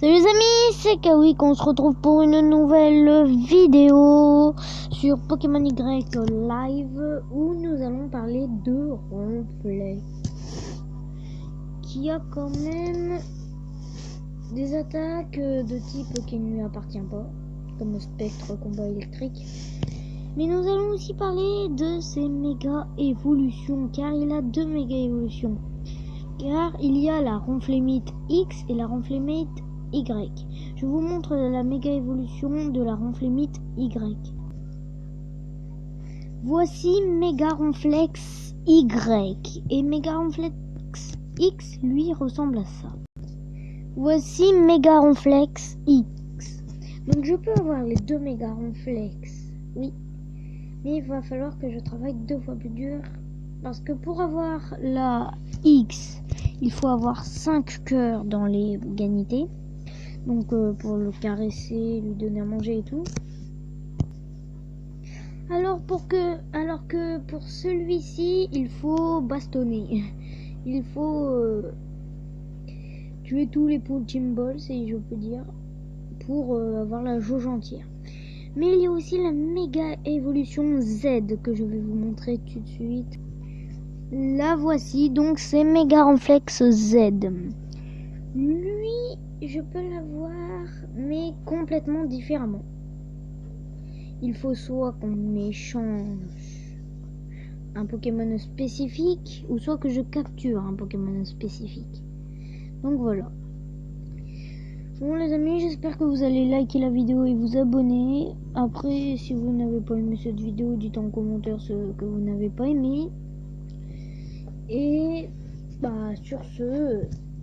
Salut les amis, c'est Kawi, qu'on se retrouve pour une nouvelle vidéo sur Pokémon Y Live où nous allons parler de roleplay qui a quand même des attaques de type qui ne lui appartient pas, comme Spectre, combat électrique. Mais nous allons aussi parler de ses méga évolutions, car il a deux méga évolutions. Car il y a la Ronflemite X et la Ronflemite Y. Je vous montre la méga évolution de la Ronflemite Y. Voici Méga Ronflex Y. Et Méga Ronflex X lui ressemble à ça. Voici Méga Ronflex X. Donc je peux avoir les deux Méga Ronflex. Oui. Mais il va falloir que je travaille 2 fois plus dur. Parce que pour avoir la X, il faut avoir 5 cœurs dans les vanités. Donc pour le caresser, lui donner à manger et tout. Alors que pour celui-ci, il faut bastonner. Il faut tuer tous les punching balls, si je peux dire, pour avoir la jauge entière. Mais il y a aussi la méga évolution Z que je vais vous montrer tout de suite. La voici, donc c'est Méga Ronflex Z. Lui, je peux l'avoir, mais complètement différemment. Il faut soit qu'on m'échange un Pokémon spécifique, ou soit que je capture un Pokémon spécifique. Donc voilà. Bon les amis, j'espère que vous allez liker la vidéo et vous abonner. Après, si vous n'avez pas aimé cette vidéo, dites en commentaire ce que vous n'avez pas aimé. Et sur ce,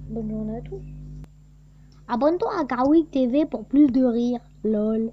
bonne journée à tous. Abonne-toi à Kawi TV pour plus de rire. LOL.